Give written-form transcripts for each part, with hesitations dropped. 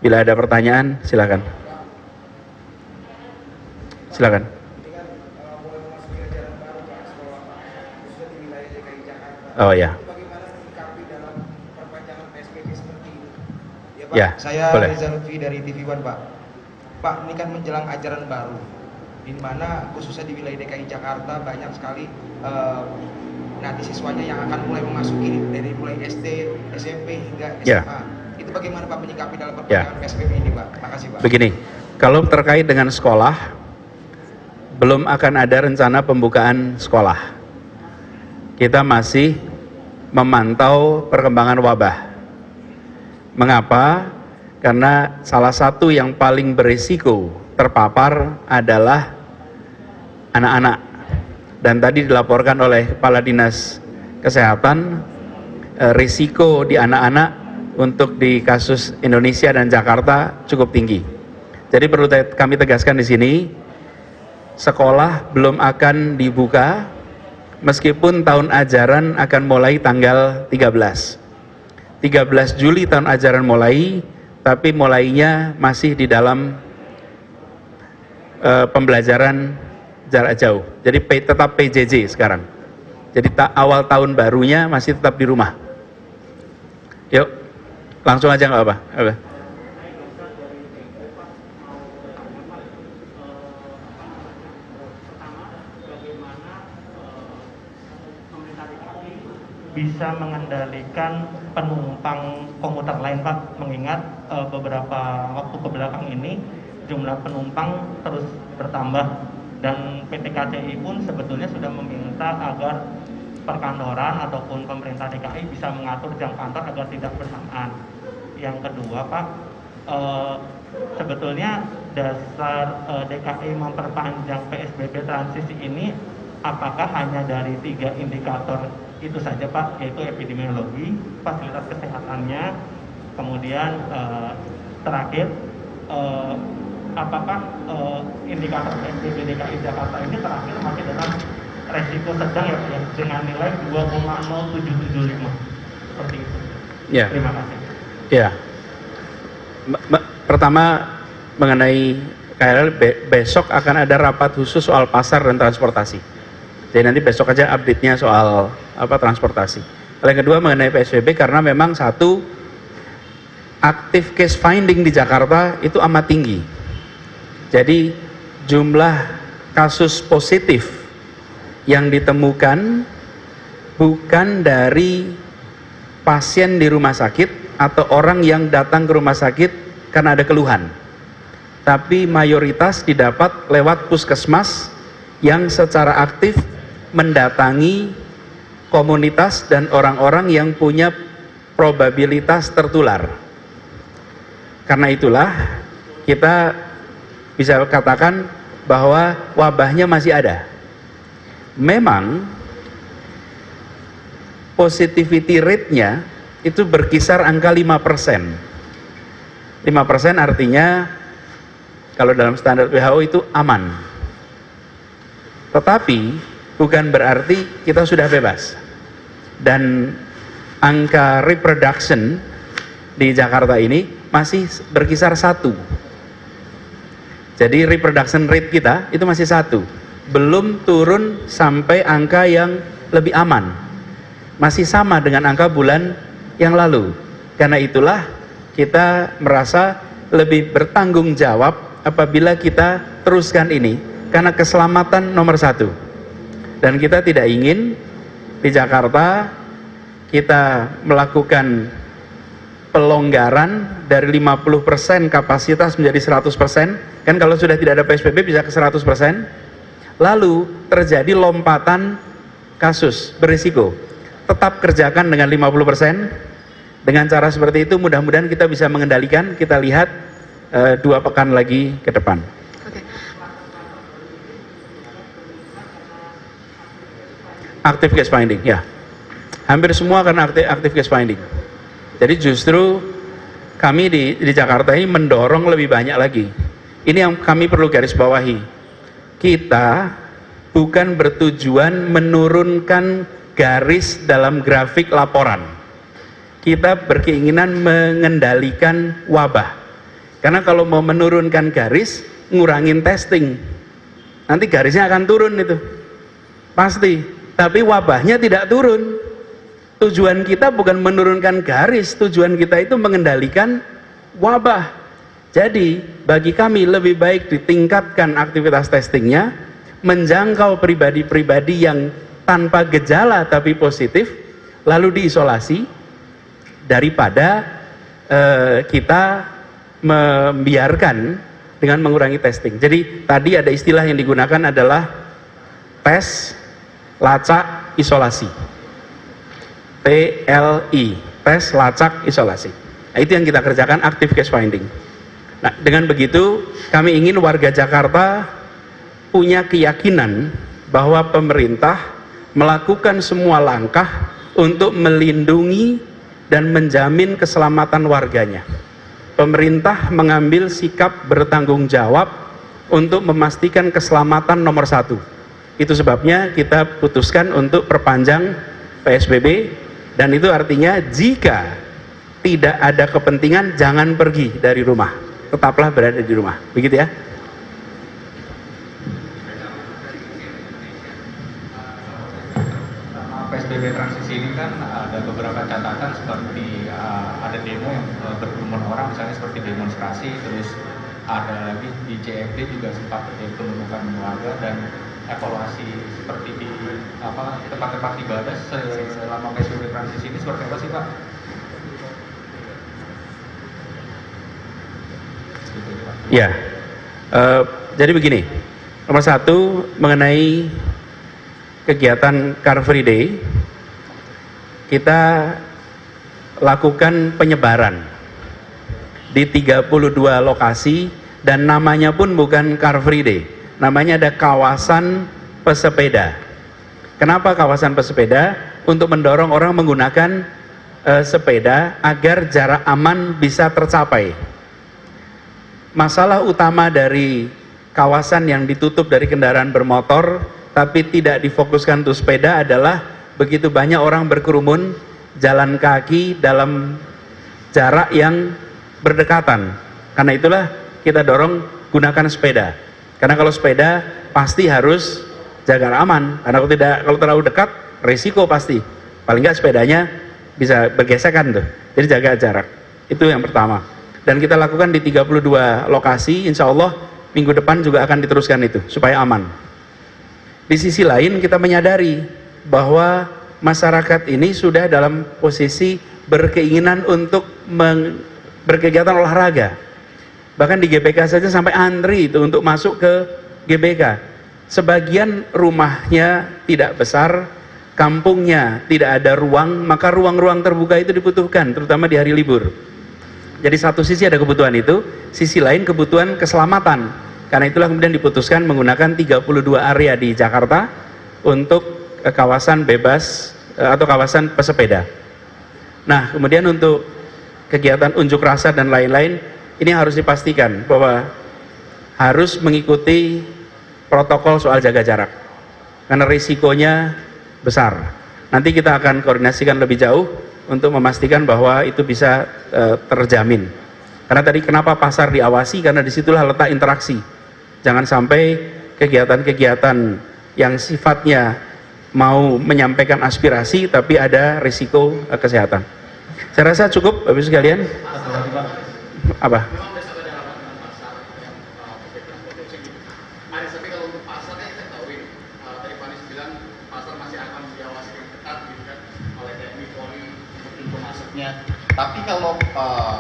Bila ada pertanyaan, silakan. Silakan. Oh ya. Ya, saya boleh. Reza Lutfi dari TV One, Pak. Pak, ini kan menjelang ajaran baru, di mana khususnya di wilayah DKI Jakarta banyak sekali nanti siswanya yang akan mulai memasuki dari mulai SD, SMP hingga SMA. Ya. Itu bagaimana Pak menyikapi dalam perpanjangan PSBB ini, Pak? Makasih, Pak. Begini, kalau terkait dengan sekolah, belum akan ada rencana pembukaan sekolah. Kita masih memantau perkembangan wabah. Mengapa? Karena salah satu yang paling berisiko terpapar adalah anak-anak. Dan tadi dilaporkan oleh Kepala Dinas Kesehatan, risiko di anak-anak untuk di kasus Indonesia dan Jakarta cukup tinggi. Jadi perlu kami tegaskan di sini, sekolah belum akan dibuka meskipun tahun ajaran akan mulai tanggal 13 Juli tahun ajaran mulai, tapi mulainya masih di dalam pembelajaran jarak jauh. Jadi tetap PJJ sekarang. Jadi awal tahun barunya masih tetap di rumah. Yuk, langsung aja nggak apa-apa. Bisa mengendalikan penumpang komuter lain, Pak, mengingat beberapa waktu kebelakang ini jumlah penumpang terus bertambah dan PT KCI pun sebetulnya sudah meminta agar perkantoran ataupun pemerintah DKI bisa mengatur jam kantor agar tidak bersamaan. Yang kedua, Pak, sebetulnya dasar DKI memperpanjang PSBB transisi ini apakah hanya dari 3 indikator itu saja, Pak, yaitu epidemiologi, fasilitas kesehatannya, kemudian terakhir apakah indikator PSBB DKI Jakarta ini terakhir masih dalam resiko sedang ya, dengan nilai 2,0775 seperti itu. Ya. Terima kasih. Ya. Pertama mengenai KRL, besok akan ada rapat khusus soal pasar dan transportasi. Jadi nanti besok aja update-nya soal transportasi. Yang kedua mengenai PSBB, karena memang satu, aktif case finding di Jakarta itu amat tinggi. Jadi jumlah kasus positif yang ditemukan bukan dari pasien di rumah sakit atau orang yang datang ke rumah sakit karena ada keluhan, tapi mayoritas didapat lewat puskesmas yang secara aktif mendatangi komunitas dan orang-orang yang punya probabilitas tertular. Karena itulah kita bisa katakan bahwa wabahnya masih ada. Memang positivity rate-nya itu berkisar angka 5%. 5% artinya kalau dalam standar WHO itu aman. Tetapi bukan berarti kita sudah bebas. Dan angka reproduction di Jakarta ini masih berkisar 1. Jadi reproduction rate kita itu masih 1. Belum turun sampai angka yang lebih aman. Masih sama dengan angka bulan yang lalu. Karena itulah kita merasa lebih bertanggung jawab apabila kita teruskan ini. Karena keselamatan nomor 1. Dan kita tidak ingin di Jakarta kita melakukan pelonggaran dari 50% kapasitas menjadi 100%. Kan kalau sudah tidak ada PSBB bisa ke 100%. Lalu terjadi lompatan kasus berisiko. Tetap kerjakan dengan 50%. Dengan cara seperti itu mudah-mudahan kita bisa mengendalikan. Kita lihat 2 pekan lagi ke depan. Active case finding, ya. Hampir semua karena active case finding. Jadi justru kami di Jakarta ini mendorong lebih banyak lagi. Ini yang kami perlu garis bawahi. Kita bukan bertujuan menurunkan garis dalam grafik laporan. Kita berkeinginan mengendalikan wabah. Karena kalau mau menurunkan garis, ngurangin testing, nanti garisnya akan turun itu, pasti. Tapi wabahnya tidak turun. Tujuan kita bukan menurunkan garis, tujuan kita itu mengendalikan wabah. Jadi bagi kami lebih baik ditingkatkan aktivitas testingnya, menjangkau pribadi-pribadi yang tanpa gejala tapi positif, lalu diisolasi, daripada kita membiarkan dengan mengurangi testing. Jadi tadi ada istilah yang digunakan adalah tes, lacak, isolasi. TLI, tes, lacak, isolasi. Nah, itu yang kita kerjakan, active case finding. Nah, dengan begitu kami ingin warga Jakarta punya keyakinan bahwa pemerintah melakukan semua langkah untuk melindungi dan menjamin keselamatan warganya. Pemerintah mengambil sikap bertanggung jawab untuk memastikan keselamatan nomor 1. Itu sebabnya kita putuskan untuk perpanjang PSBB, dan itu artinya jika tidak ada kepentingan jangan pergi dari rumah, tetaplah berada di rumah, begitu ya. PSBB transisi ini kan ada beberapa catatan seperti ada demo yang berkerumun orang, misalnya seperti demonstrasi, terus ada lagi di CFD juga sempat terjadi penumpukan warga, dan evaluasi seperti di tempat-tempat ibadah selama PSBB transisi ini seperti apa sih Pak? Ya, jadi begini, nomor 1 mengenai kegiatan Car Free Day, kita lakukan penyebaran di 32 lokasi, dan namanya pun bukan Car Free Day, namanya ada kawasan pesepeda. Kenapa kawasan pesepeda? Untuk mendorong orang menggunakan sepeda agar jarak aman bisa tercapai. Masalah utama dari kawasan yang ditutup dari kendaraan bermotor tapi tidak difokuskan untuk sepeda adalah begitu banyak orang berkerumun jalan kaki dalam jarak yang berdekatan. Karena itulah kita dorong gunakan sepeda. Karena kalau sepeda pasti harus jaga aman. Karena kalau terlalu dekat risiko pasti. Paling nggak sepedanya bisa bergesekan tuh. Jadi jaga jarak. Itu yang pertama. Dan kita lakukan di 32 lokasi. Insya Allah minggu depan juga akan diteruskan itu supaya aman. Di sisi lain kita menyadari bahwa masyarakat ini sudah dalam posisi berkeinginan untuk berkegiatan olahraga. Bahkan di GBK saja sampai antri itu untuk masuk ke GBK. Sebagian rumahnya tidak besar, kampungnya tidak ada ruang, maka ruang-ruang terbuka itu dibutuhkan, terutama di hari libur. Jadi satu sisi ada kebutuhan itu, sisi lain kebutuhan keselamatan. Karena itulah kemudian diputuskan menggunakan 32 area di Jakarta untuk kawasan bebas atau kawasan pesepeda. Nah, kemudian untuk kegiatan unjuk rasa dan lain-lain, ini harus dipastikan bahwa harus mengikuti protokol soal jaga jarak. Karena risikonya besar. Nanti kita akan koordinasikan lebih jauh untuk memastikan bahwa itu bisa terjamin. Karena tadi kenapa pasar diawasi? Karena disitulah letak interaksi. Jangan sampai kegiatan-kegiatan yang sifatnya mau menyampaikan aspirasi tapi ada risiko kesehatan. Saya rasa cukup, Bapak Ibu sekalian. Apa? Tapi kalau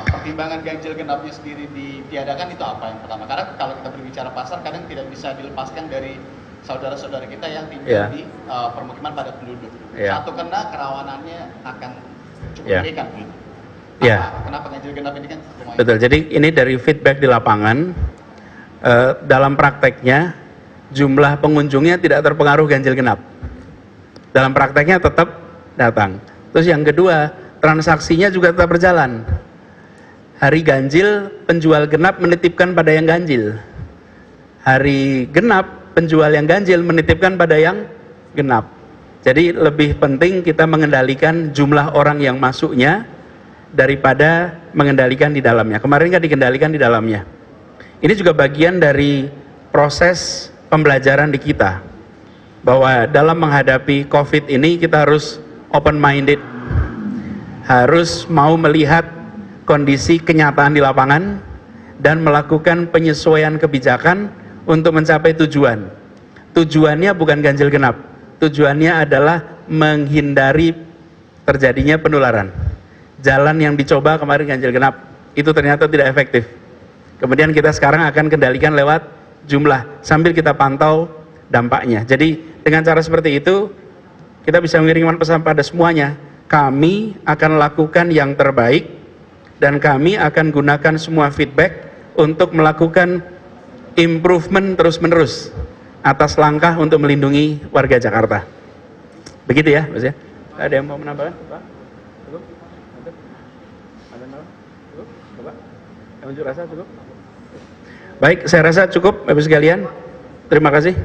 pertimbangan ganjil genapnya sendiri ditiadakan itu apa yang pertama? Karena kalau kita berbicara pasar kadang tidak bisa dilepaskan dari saudara-saudara kita yang tinggal di permukiman padat penduduk. Satu kena kerawanannya akan cukup mengerikan gitu. Kenapa ganjil genap ini kan lumayan. Betul, jadi ini dari feedback di lapangan, dalam prakteknya jumlah pengunjungnya tidak terpengaruh ganjil genap. Dalam prakteknya tetap datang. Terus yang kedua, transaksinya juga tetap berjalan. Hari ganjil, penjual genap menitipkan pada yang ganjil. Hari genap, penjual yang ganjil menitipkan pada yang genap. Jadi lebih penting kita mengendalikan jumlah orang yang masuknya daripada mengendalikan di dalamnya. Kemarin kan dikendalikan di dalamnya. Ini juga bagian dari proses pembelajaran di kita, bahwa dalam menghadapi COVID ini kita harus open-minded, harus mau melihat kondisi kenyataan di lapangan dan melakukan penyesuaian kebijakan untuk mencapai tujuan. Tujuannya bukan ganjil genap, tujuannya adalah menghindari terjadinya penularan. Jalan yang dicoba kemarin ganjil genap, itu ternyata tidak efektif. Kemudian kita sekarang akan kendalikan lewat jumlah, sambil kita pantau dampaknya. Jadi dengan cara seperti itu, kita bisa mengirimkan pesan pada semuanya, kami akan lakukan yang terbaik, dan kami akan gunakan semua feedback untuk melakukan improvement terus-menerus atas langkah untuk melindungi warga Jakarta. Begitu ya, Mas ya. Ada yang mau menambahkan, Pak? Cukup? Ada yang cukup? Bapak? Yang unjuk rasa cukup? Baik, saya rasa cukup, Bapak sekalian. Terima kasih.